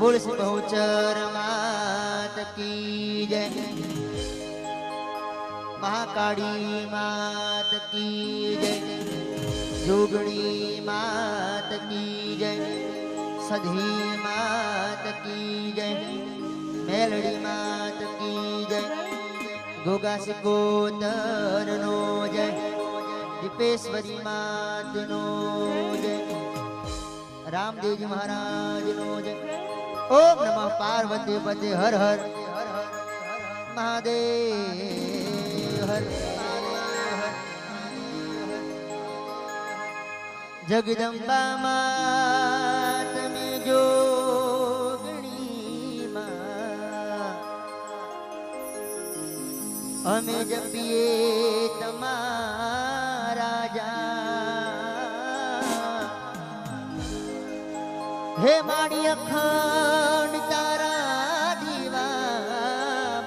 तुलसी बहुचर मात की जय, महाकाली मात की जय, जोगणी मात की जय, सधी मात की जय, मेलड़ी मात की जय, गोगा सिकोतर नो जय, दीपेश्वरी मात नो जय, रामदेव जी महाराज नो जय। ओम नमः पार्वती पते हर हर महादेव हर जगदम्बा मात में जोगणी मां हमें जपिए तमारा जा हे माड़ी अखंड तारा दीवा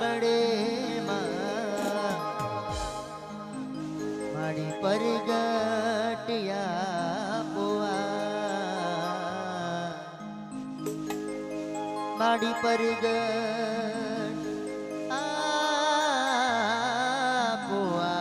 बड़े माड़ी परगटिया पुआ माड़ी परगट पुआ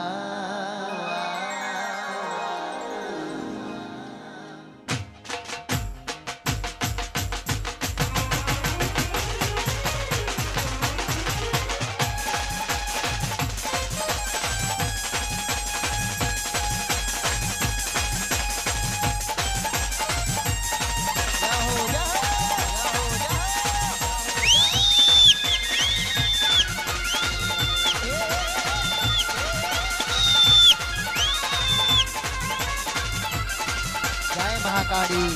महाकाली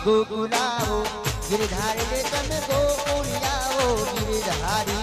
गोकुलाओ गिरधारी रे तन गोकुलियाओ गिरधारी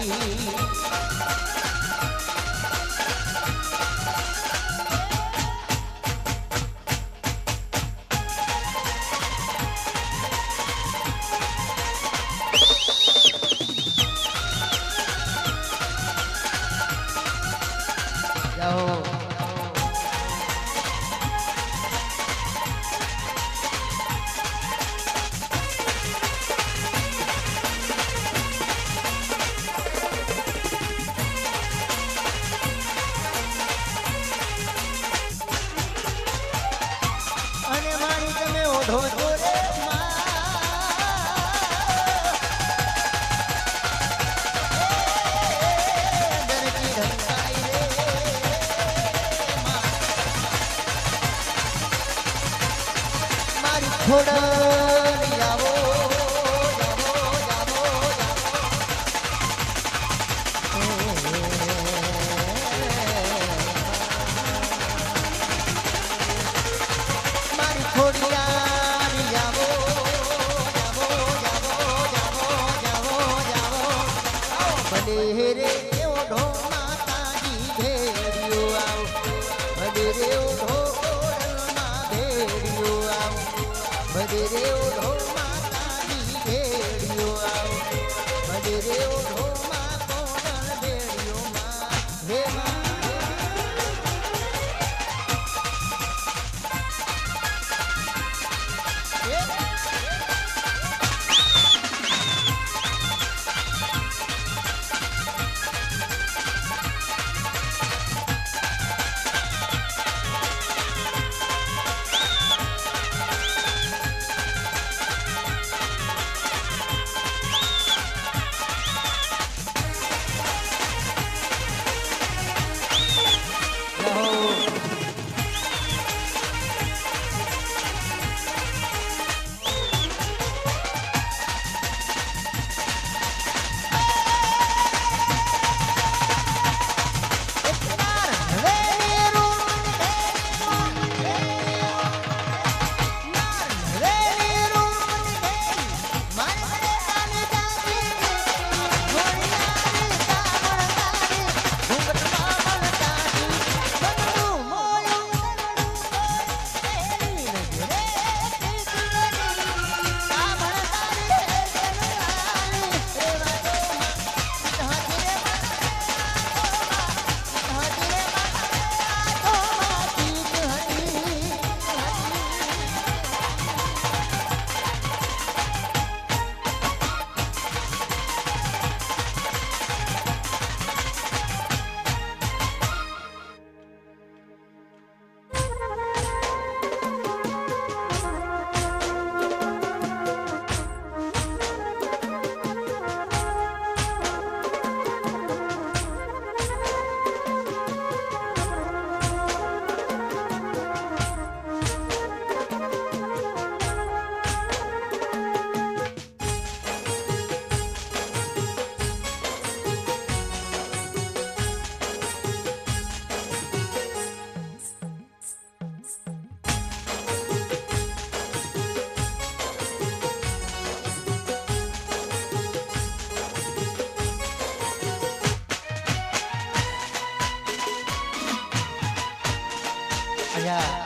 અહીંયા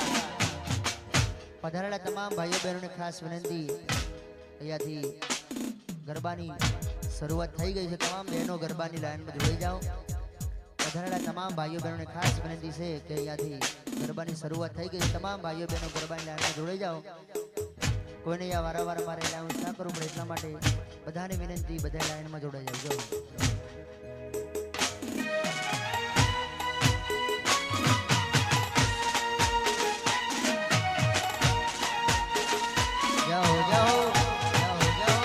પધારેલા તમામ ભાઈઓ બહેનોને ખાસ વિનંતી, અહીંયાથી ગરબાની શરૂઆત થઈ ગઈ છે. તમામ બહેનો ગરબાની લાઈનમાં જોડાઈ જાઓ. પધારેલા તમામ ભાઈઓ બહેનોને ખાસ વિનંતી છે કે અહીંયાથી ગરબાની શરૂઆત થઈ ગઈ છે. તમામ ભાઈઓ બહેનો ગરબાની લાઈનમાં જોડાઈ જાઓ. કોઈને અહીંયા વારંવાર મારે એલાઉન્સ ના કરવું પડે એટલા માટે બધાને વિનંતી, બધા લાઈનમાં જોડાઈ જાઓ. જાઓ જાઓ જાઓ જાઓ.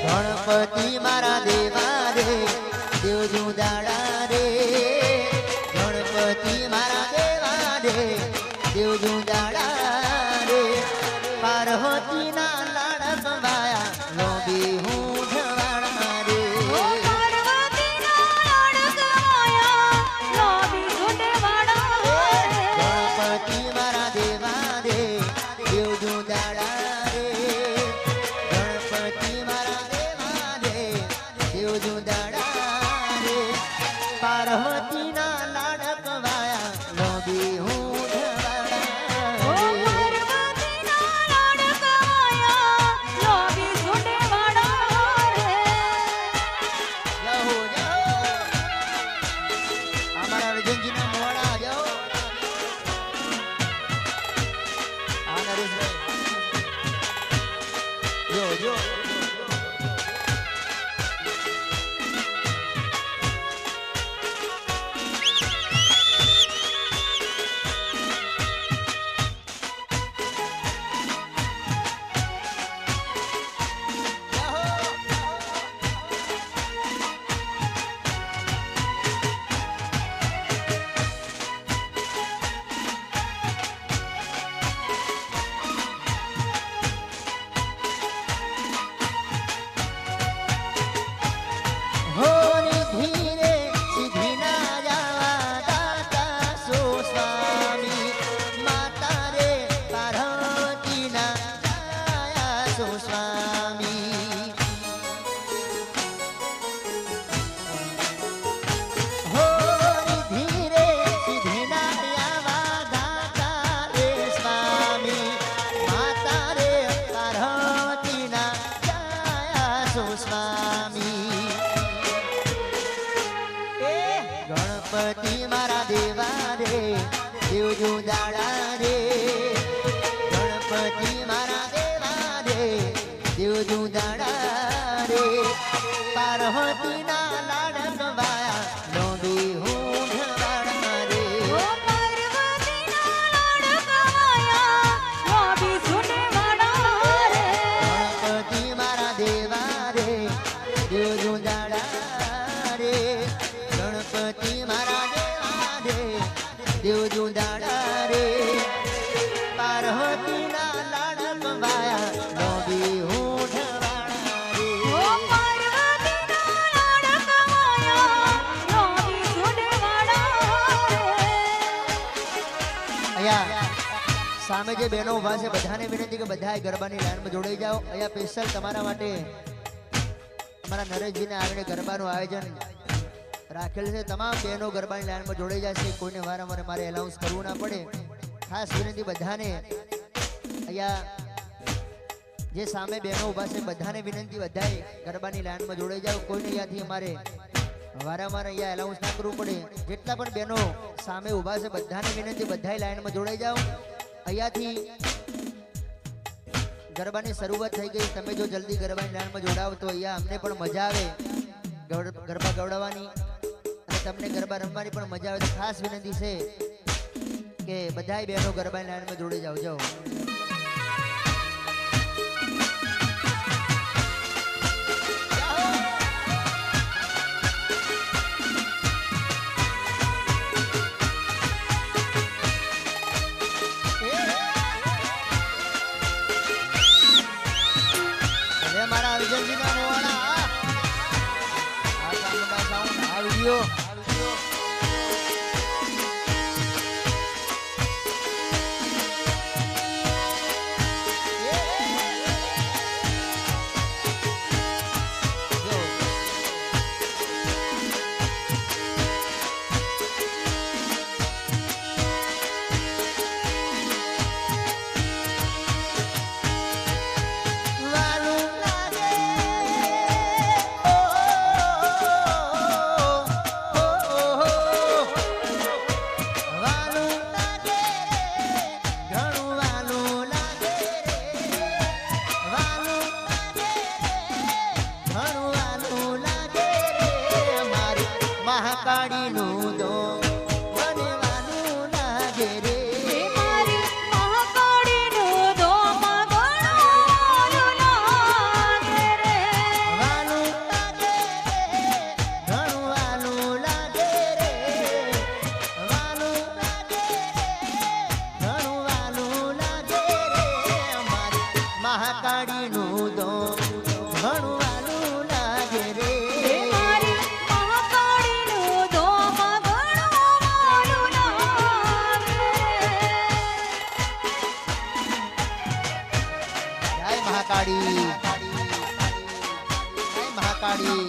ગણપતિ મારા દેવા રે, દેવજુ દાડા રે. ગણપતિ મારા દેવા રે, દેવજુ દાડા રે. પાર્વતી ના લાડક વાયા લોબી હું ઢવાડા રે. ગણપતિ મારા દેવા રે, દેવજુ દાડા રે. ગણપતિ મારા દેવા રે, દેવજુ દાડા રે. પાર્વતી ના લાડક વાયા લોબી હું ઢવાડા રે. જાઓ જાઓ. અમારા વિજયજીના મોડા જાઓ. આ નરેશભાઈ જો જો. હોની ધીરે સીધી ના જાવા દાતા સો સ્વામી. માતા રે પાર્વતી ના જાયા સો સ્વામી. હોની ધીરે સીધી ના જાવા દાતા રે સ્વામી. માતા રે પાર્વતી ના જાયા સો સ્વામી. ગણપતિ મારા દેવા રે, દેવજુ દાડા રે. ગણપતિ મારા દેવા રે, દેવજુ દાડા રે. પાર્વતી ના લાડક વાયા લોબી હું ઢવાડા રે. ગણપતિ મારા દેવા રે, દેવજુ દાડા રે. ગણપતિ મારા દેવા રે, દેવજુ દાડા રે. પાર્વતી ના લાડક વાયા લોબી હું ઢવાડા રે. અહીંયા સામે જે બહેનો ઉભા છે બધાને વિનંતી કે બધાએ ગરબાની લાઈનમાં જોડાઈ જાઓ. અહીંયા સ્પેશિયલ તમારા માટે અમારા નરેશજીને આવીને ગરબાનું આયોજન રાખેલ છે. તમામ બહેનો ગરબાની લાઈનમાં જોડાઈ જશે. કોઈને વારંવાર મારે એલાઉન્સ કરવું ના પડે. ખાસ વિનંતી બધાને, અહીંયા જે સામે બહેનો ઊભા છે બધાને વિનંતી, બધાએ ગરબાની લાઈનમાં જોડાઈ જાઓ. કોઈને અહીંયાથી અમારે વારંવાર અહીંયા એલાઉન્સ ના કરવું પડે. જેટલા પણ બહેનો સામે ઊભા છે બધાને વિનંતી, બધાએ લાઈનમાં જોડાઈ જાઓ. અહીંયાથી ગરબાની શરૂઆત થઈ ગઈ. તમે જો જલ્દી ગરબાની લાઈનમાં જોડાવ તો અહીંયા અમને પણ મજા આવે ગરબા ગવડાવવાની, અને તમને ગરબા રમવાની પણ મજા આવે. તો ખાસ વિનંતી છે કે બધાય બહેનો ગરબાની લાઈનમાં જોડી જાઓ. જાઓ ગયો મહાકાળીનું દો બનવાનું લાગે રે મારી મહાકાળીનું દોમાં ઘણું લાગે રે વાલું લાગે ઘણું વાલું લાગે રે વાલું લાગે ઘણું વાલું લાગે રે મારી મહાકાળીનું દો ઘણું વાલું લાગે રે મારી મહાકાળીનું દોમાં ઘણું વાલું લાગે જય મહાકાળી જય મહાકાળી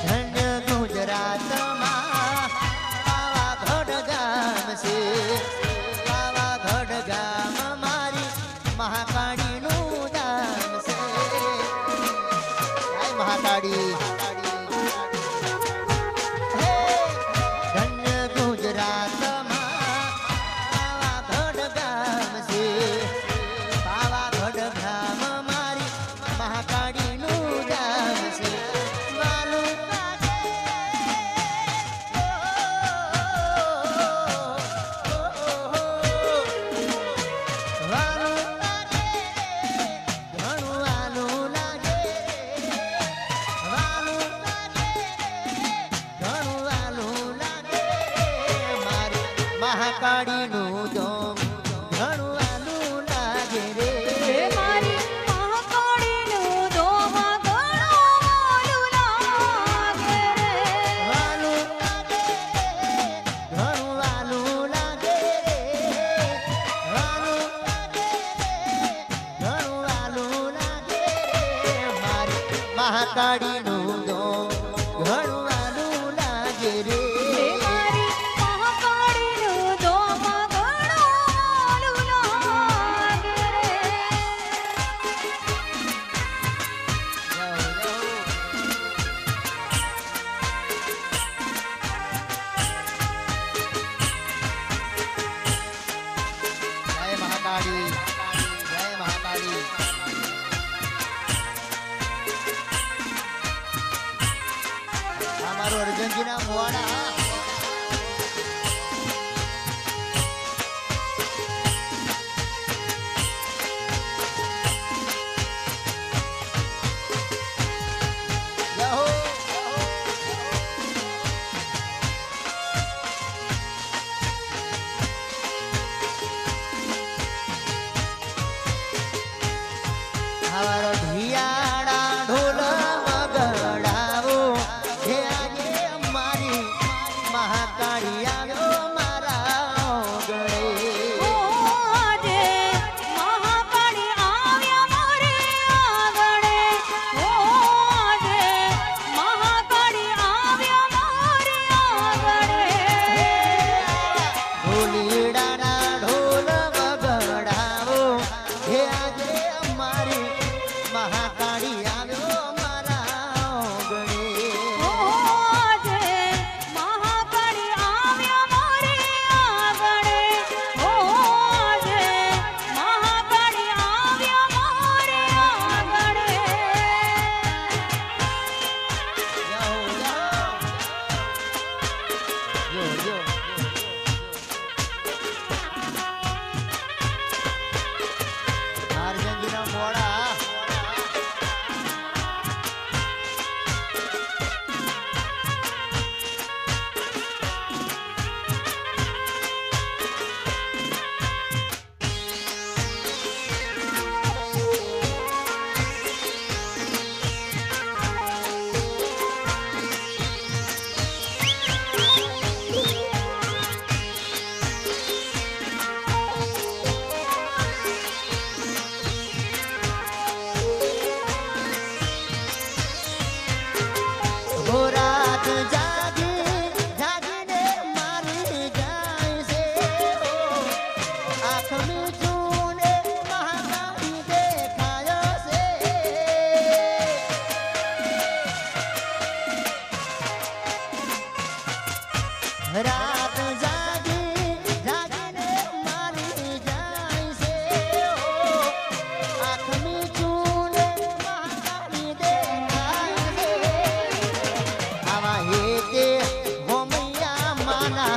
ધન્ય ગુજરાતમાં પાવાગઢ ગામ છે પાવાગઢ ગામ મારી મહાકાળીનું ધામ છે જય મહાકાળી હે ધન્ય ગુજરાતમાં પાવાગઢ ગામ છે પાવાગઢ ગામ મારી મહાકાળીનું ધામ છે વાલું લાગે વાલું લાગે ઘણું વાલું લાગે વાલું લાગે ઘણું વાલું લાગે મારી મહાકાળીનું દોમ ઘણું વાલું લાગે રે મારી મહાકાળીનું દોમાં ઘણું વાલું લાગે રે વાલું લાગે ઘણું વાલું લાગે વાલું લાગે ઘણું વાલું લાગે મારી મહાકાળીનું દો ઘણું વાલું લાગે રે મારી મહાકાળીનું દોમાં ઘણું વાલું લાગે રે જય મહાકાળી જય મહાકાળી અમારું અર્જુનજીના મોવાડા હવારો ઢિયાળા ઢોલ વગડાવો હે આજે મારી મહાકાળી આવ્યો મારા ગળે આજે મહાકાળી આવ્યા મારે આંગણે આજે મહાકાળી આવ્યા મારે આંગણે ઢોલીડાના ઢોલ વગડાવો હે આજે મારી માટીના મોડા રાત જાગી જાગીને મારી જાય છે આંખ મીચુને મહાકાળી દેખાય છે રાત જાગી જાગીને મારી જાય છે આંખ મીચુને મહાકાળી દેખાય છે આવા હેતે હોમૈયા માના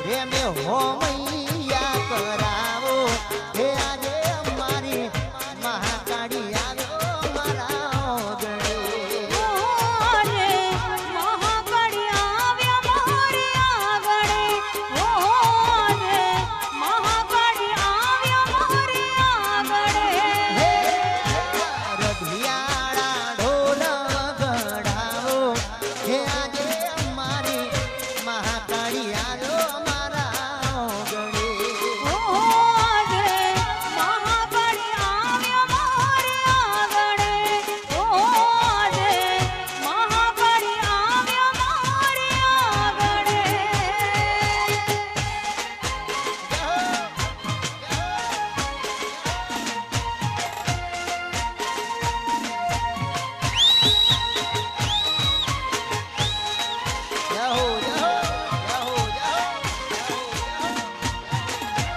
રે મે હોમૈયા કરાવો હે આજે અમારી મહાકાળી આવ્યો મારા ઓગણે ઓરે મહાકાળી આવ્યા મોરે આગળે ઓરે મહાકાળી આવ્યા મોરે આગળે રઢિયાળા ઢોલ વગાડાવો હે આજે અમારી મહાકાળી આવ્યો મારા ઓગણે ઓરે મહાકાળી આવ્યા મોરે આગળે ઓરે મહાકાળી આવ્યા મોરે આગળે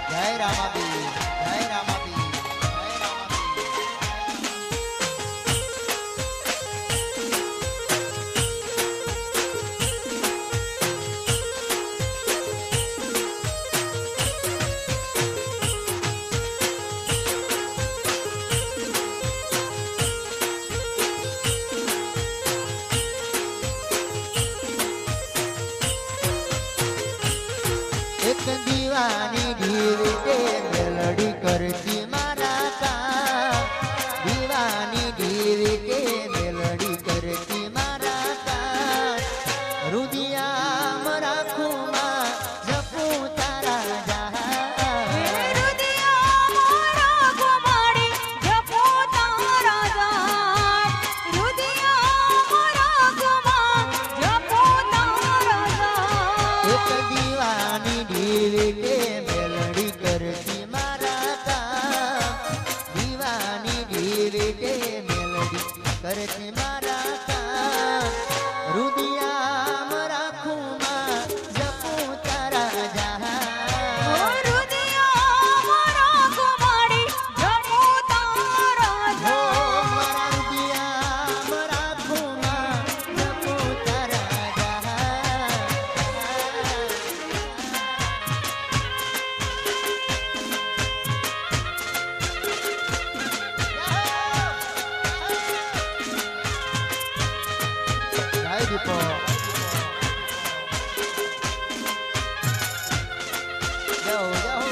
જય રામાપી જય રામાપી જય રામાપી એક દીવાની ઢીવતે મેલડી કરતી મારા કા દીવાની ઢીવતે મેલડી કરતી મારા કા રુદિયામ રાખુમાં જપું તારા જહા રુદિયા મોરા કુમારી જપો તારા જાપ રુદિયા મોરા કુમાર જપો તારા જાપ એક દીવાની ઢીવતે મેલડી કરતી મારા કા દીવાની ઢીવતે મેલડી કરતી મારા કા રુદિયામ રાખુમાં જપું તારા જહા રુદિયા મોરા કુમારી જપો તારા હો જાપ મારા રુદિયામ રાખુમાં જપું તારા જહા જય દીપો જાઓ જાઓ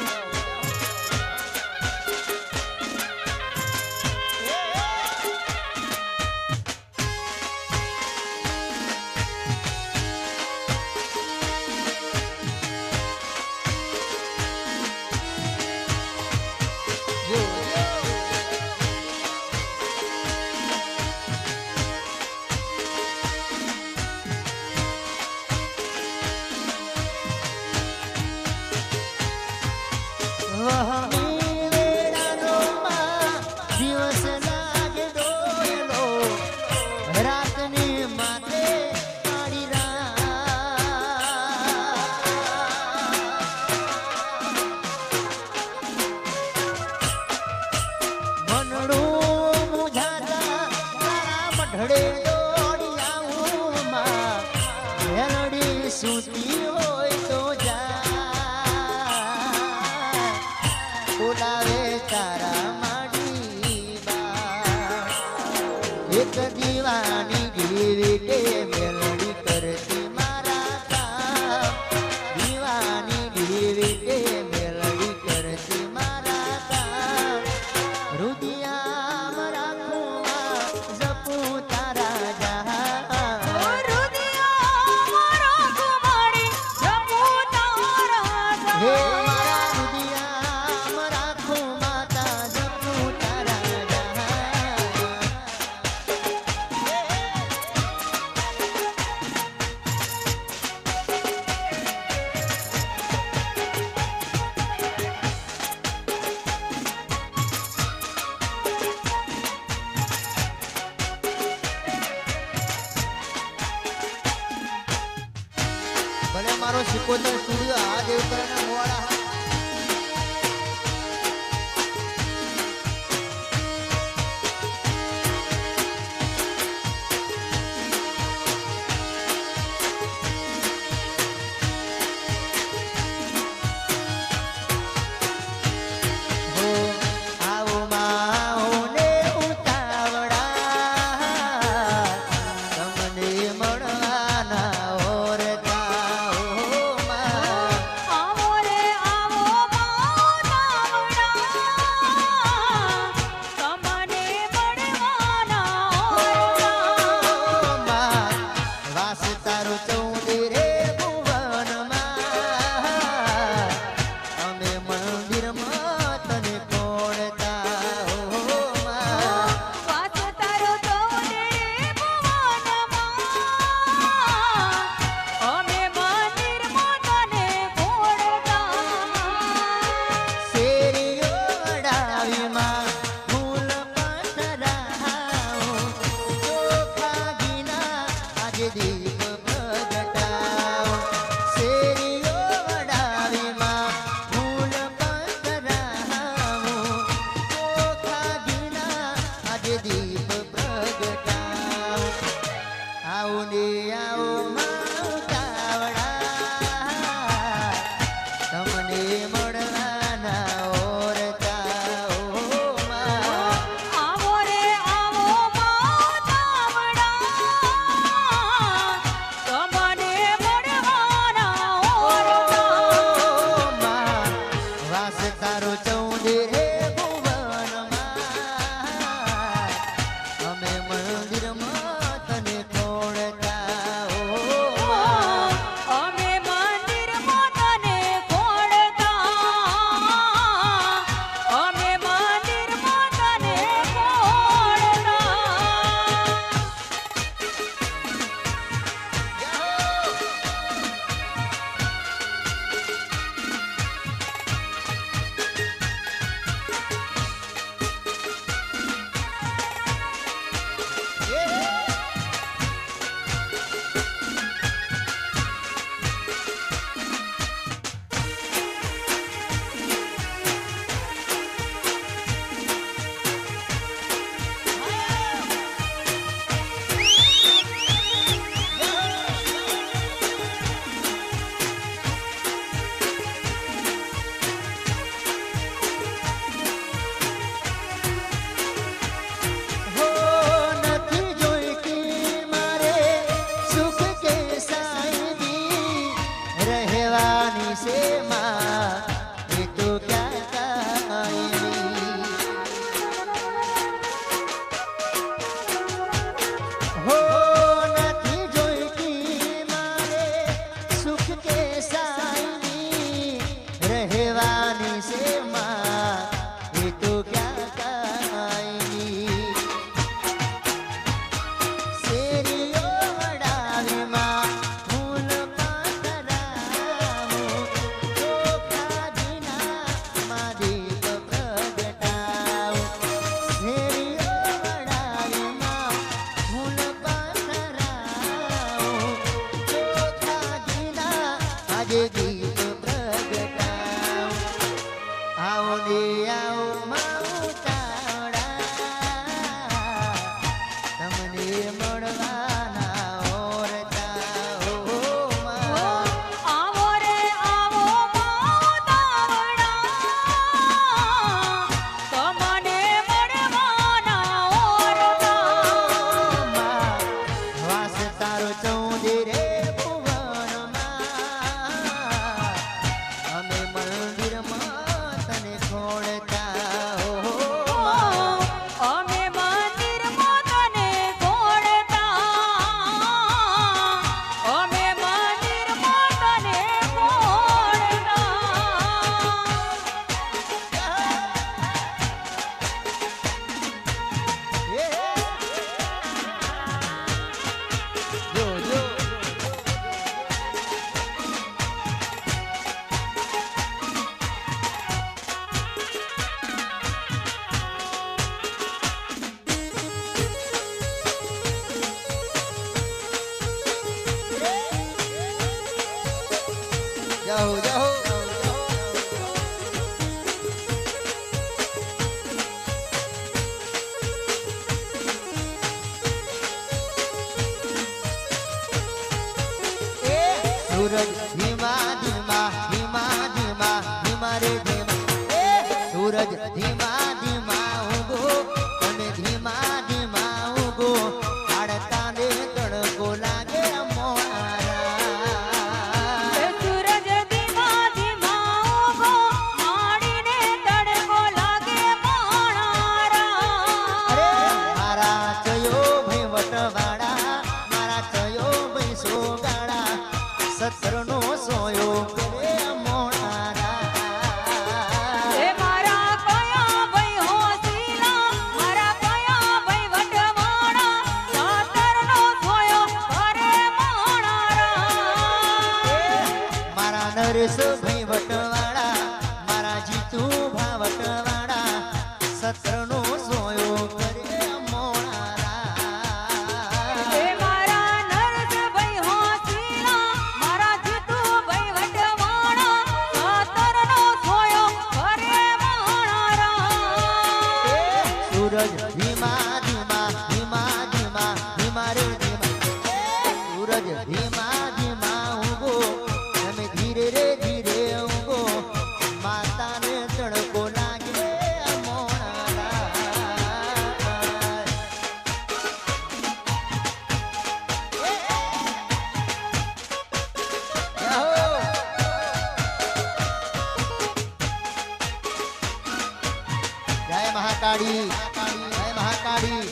અમારો સિકોતર સ્ટુડિયો આ દેવકરાના મોવાડા આવો સૂરજ ધીમા ધીમા ધીમા ધીમા ધીમા રે ધીમા સૂરજ ધીમા ધીમા ઉગો તમે ધીમા ધીમા ઉગો કાળતા ને તડકો લાગે મોણારા સૂરજ ધીમા ધીમા ઉગો માડીને તડકો લાગે મોણારા અરે મારા ચયો ભાઈ વટવાડા મારા ચયો ભાઈ સોગાડા સત્રનો સોયો કરે મોણારા એ મારા કયા ભાઈ હોસીલા મારા કયા ભાઈ વટવાણા સાતરનો સોયો કરે મોણારા મારા નરેશ ભાઈ વટવાડા મારા જીતુ ભા વટવાડા સત્રનો સોયો કરે મોણારા એ મારા નરસભાઈ હોસીલા મારા જીતુભાઈ વટવાણા સાતરનો સોયો કરે મોણારા સૂરજ ધીમા ધીમા ધીમા ધીમા ધીમા રે ધીમા સૂરજ ધીમા ધીમા ઉગો તમે ધીરે રે ધીરે ઉગો માતાને તડકો લાગે મોણારા જય મહાકાળી જય મહાકાળી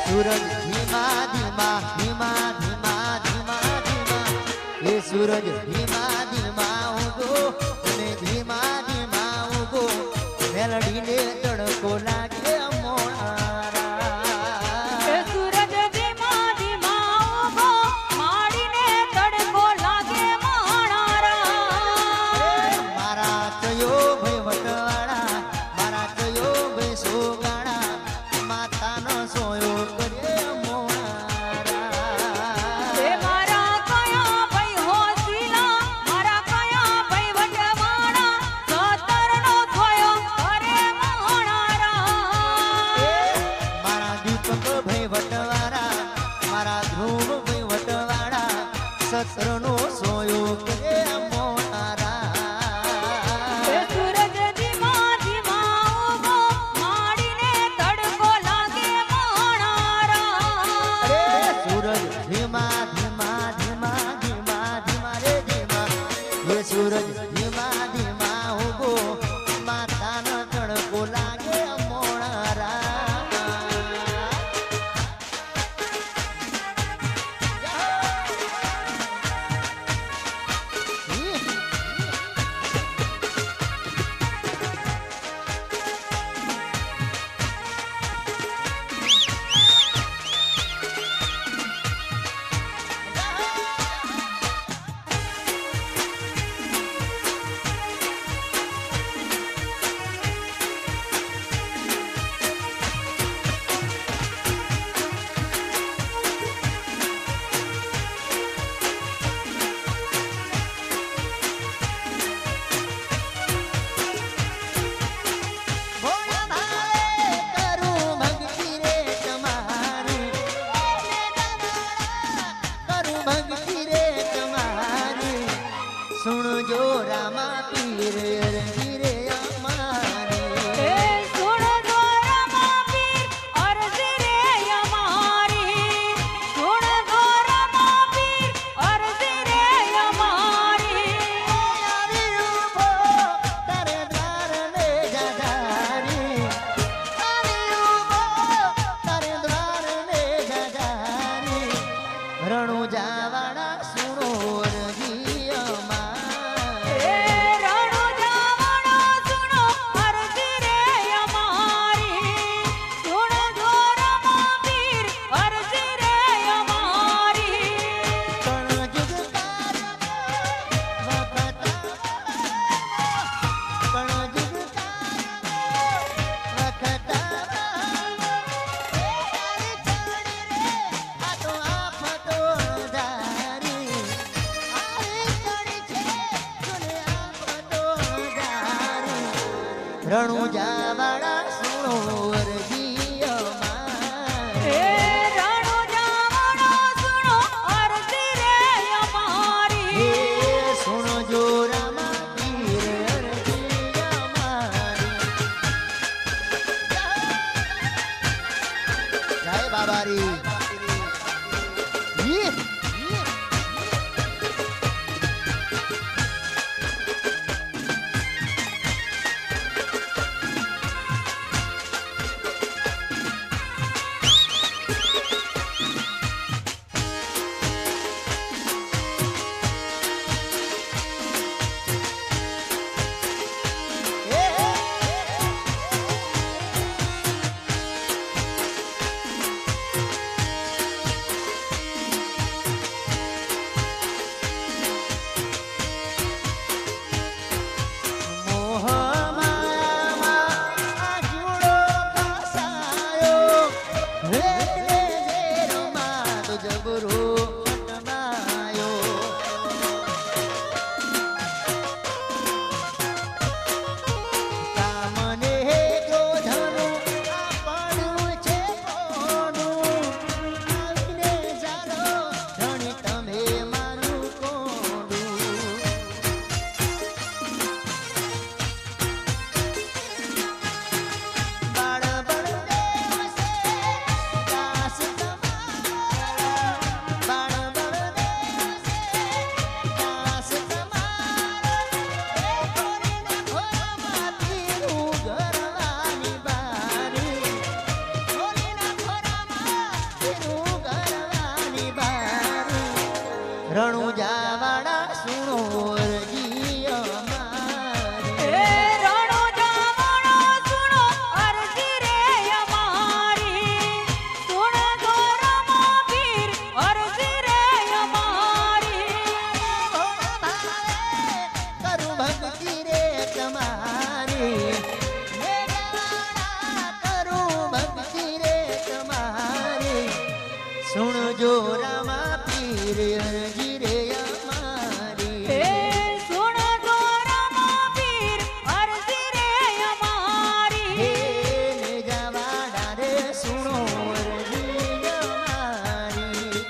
સૂરજ ધીમા ધીમા ધીમા ધીમા ધીમા ધીમા એ સૂરજ ધીમા ધીમા ઉગો અને ધીમા ધીમા ઉગો મેલડીને તડકો લાગે મોણારા એ સૂરજ ધીમા ધીમા ઉગો માડીને તડકો લાગે મોણારા મારા ચયો ભાઈ વટવાડા મારા ચયો ભાઈ સોગાડા માતાનો સોયો કરે મોણારા એ મારા કયા ભાઈ હોસીલા મારા કયા ભાઈ વટવાણા સાતરનો સોયો કરે મોણારા મારા દીપક ભાઈ વટવાડા મારા ધ્રુવ ભાઈ વટવાડા સત્રનો સોયો કરે મોણારા એ સૂરજ ધીમા ધીમા ઉગો માડીને તડકો લાગે મોણારા અરે સૂરજ ધીમા ધીમા ધીમા ધીમા ધીમા રે ધીમા એ સૂરજ ધીમા ધીમા ઉગો માતાનો તડકો લાગે મોણારા ભોળા ભાઈ કરું ભક્તિ રે તમારી કરું ભક્તિ રે તમારી સુણજો રામા પીર અરજી રે અમારી એ સુણો રમા પીર અરજી રે અમારી સુણો રમા પીર અરજી રે અમારી આવી ઉભો તારે દ્વાર ને જાજારી આવી ઉભો તારે દ્વાર ને જાજારી રણુ જાવાડા સુણો અરજી અમારી એ રણો જાવણો સુણો અરજી રે અમારી સુણો રમા પીર અરજી રે અમારી કણજુગ કાર્ય વખત કણજુગ કાર્ય રણુજા વાળા સુણો અરજી અમારી. એ રણુજાવાળો સુણો અરજી રે અમારી. એ સુણો જો રામા પીર અરજી અમારી. જય બાબારી. ઈ. રણુજા વાળા સુણો અરજી અમારી. એ રણુજાવાળો સુણો અરજી રે અમારી. સુણો જો રામા પીર અરજી રે અમારી. કરું ભક્તિ રે તમારી. કરું ભક્તિ રે તમારી. સુણજો રામા પીર અરજી રે અમારી. એ સુણો જો રામા પીર અરજી રે અમારી. હે નેજાવાડા રે સુણો અરજી અમારી.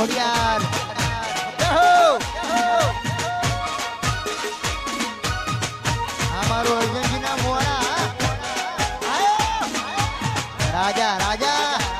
ખોડિયાર જય હો અમારો અર્જનજીના મોણા રાજા રાજા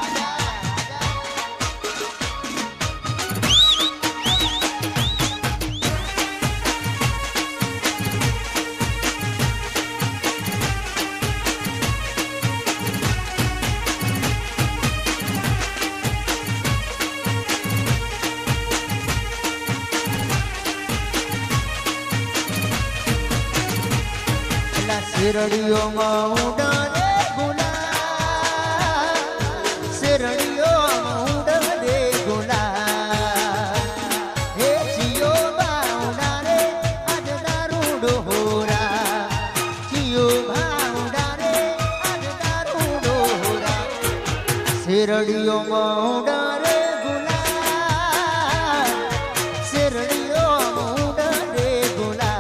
શેરડીઓમાં ઉડે ગુલાબ શેરડીઓમાં ઉડે ગુલાબ હે જીઓ બાઉડારે આજ દારૂ ડોરા જીઓ બાઉડારે આજ દારૂ ડોરા શેરડીઓમાં ઉડે ગુલાબ શેરડીઓમાં ઉડે ગુલાબ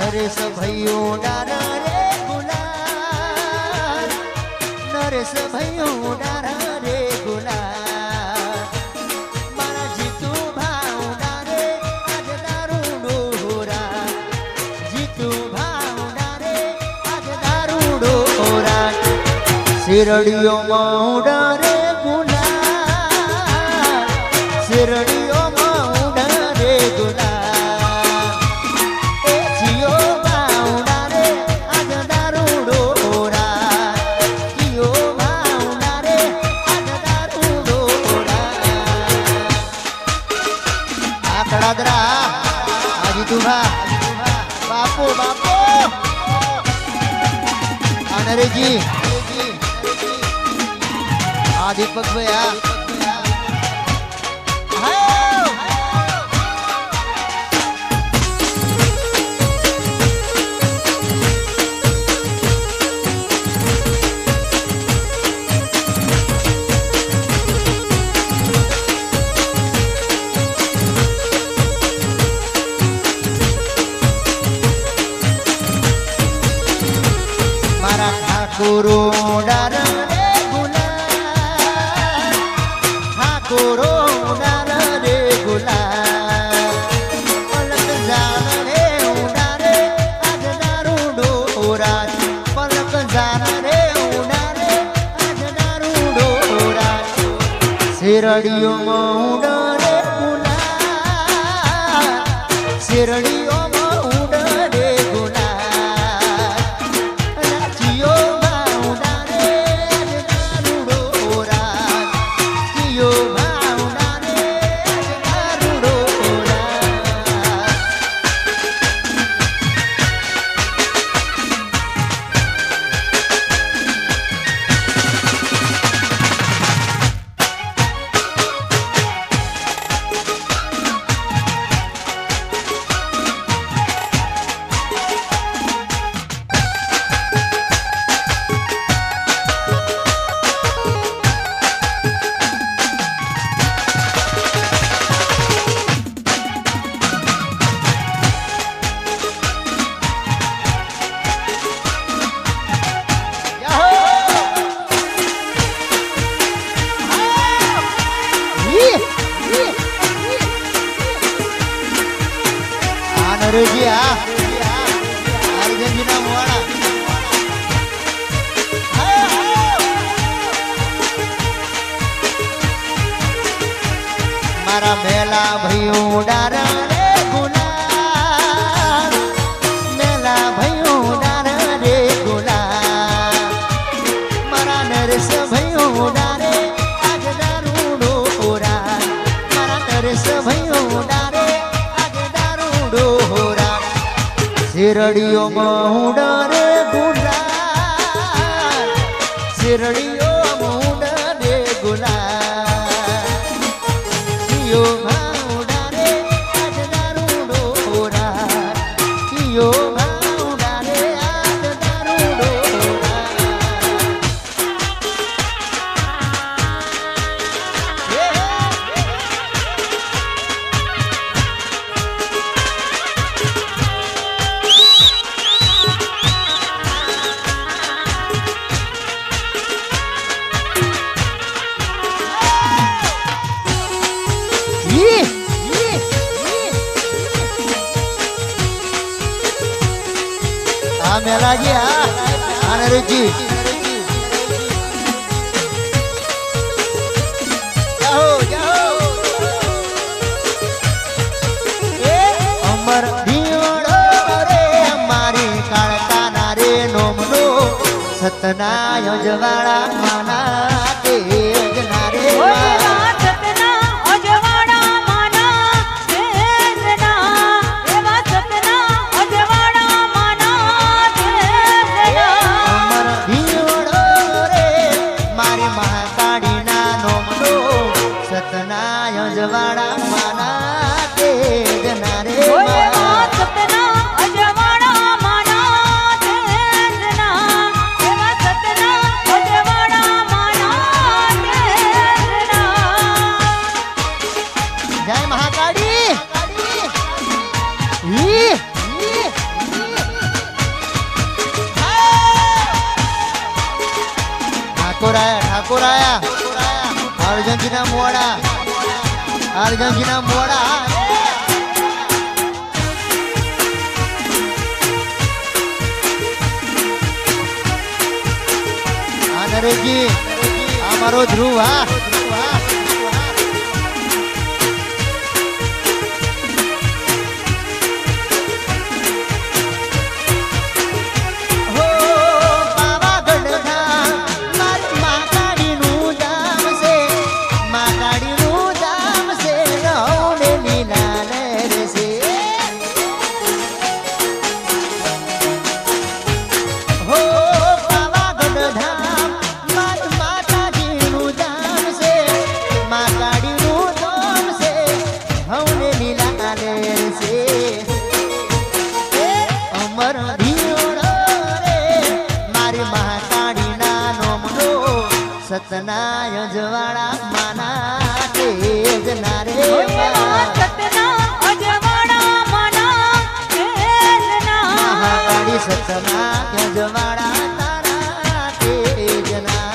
નરેશ ભાઈઓ ડારા રે ગુલાલ નરેશ ભાઈઓ ડારા રે ગુલાલ મારા જીતુ ભાવ ડારે આજ દારૂ ડોરા જીતુ ભાવ ડારે આજ દારૂ ડોરા શેરડીઓમાં ઉડે ગુલાલ શેરડીઓમાં ઉડે ગુલાલ બાપુ બાપુ નરેજી આ દીપક ભાઈ ઠાકોરો ડારા રે ગુલાલ ઠાકોરો ડારા રે ગુલાલ પલક જાન રે ઉડારે આજ દારૂ ડોરા પલક જાન રે ઉડારે આજ દારૂ ડોરા શેરડીઓમાં ઉડે ગુલાલ શેરડીઓમાં ઉડે ગુલાલ નરેજી અર્જનજીના મોણા મારા મેલા ભાઈઓ ડારા રે ગુલાલ મેલા ભાઈઓ ડારા રે ગુલાલ મારા નરેશ ભાઈઓ ડારે આજ દારૂડો હોરા મારા નરેશ ભાઈઓ ડારે આજ દારૂડો હોરા શેરડીઓ મહુડરે ગુલા શેરડીઓ મહુડરે ગુલા યો મહુડરે આજ દારૂડો હોરા યો મહુડરે આજ દારૂડો હોરા આ મેલાજી આ નરેશજી જાઓ જાઓ અમર દીવડો રે મારી કાળકાના રે નોમનો સતના યજવાળા માના તેજના રે સતના યજવાળા માના તેજના રે જય મહાકાળી ઠાકોરાયા અર્જનજીના મોડા આ નરેશજી આ મારો ધ્રુવ હા સતના યજવાળા માના તેજના રે મહાકાળી સતના યજવાળા તારા તેજના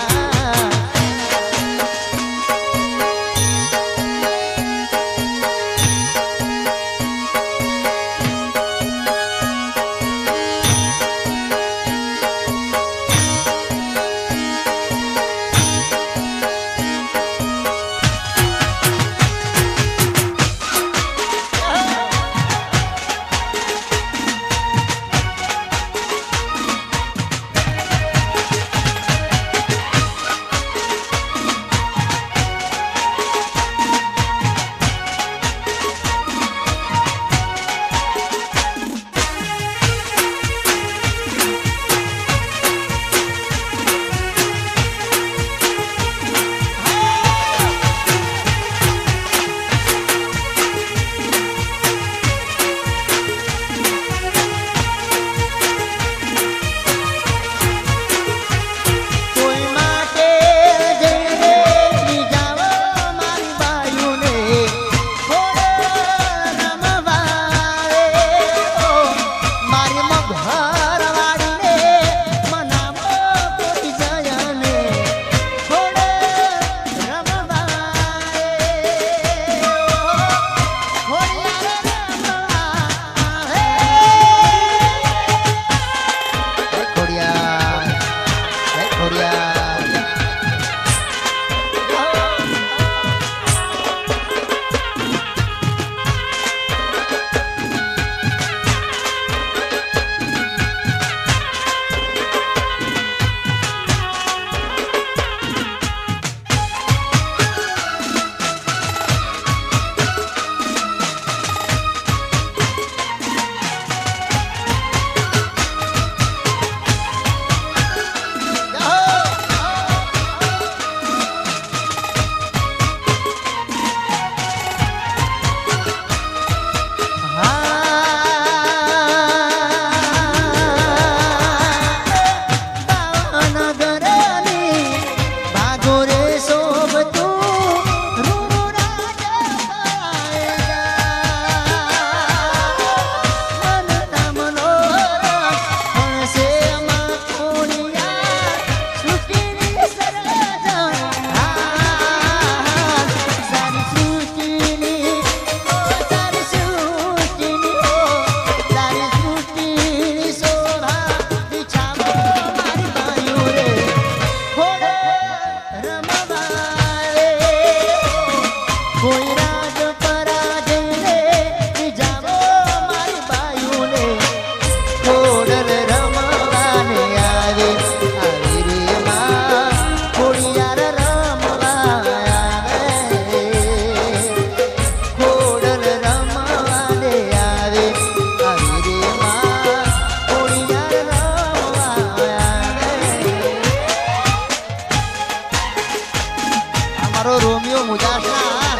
મુદાસના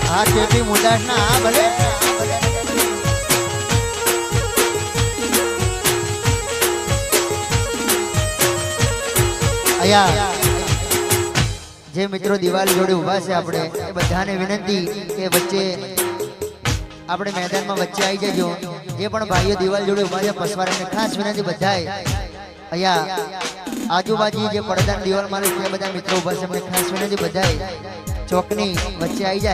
આ કેપી મુદાસના આ ભલે અહીંયા જે મિત્રો દિવાળી જોડે ઊભા છે આપણે એ બધાને વિનંતી કે વચ્ચે આપણે મેદાનમાં વચ્ચે આવી જજો જે પણ ભાઈઓ દિવાળી જોડે ઊભા છે પસવારાને ખાસ વિનંતી બધાય અહીંયા આજુબાજુ જે પડદાની દિવાલ મારે તે બધા મિત્રો ઊભા છે મને ખાસ વિનંતી બધાય ચોકની વચ્ચે આવી જાય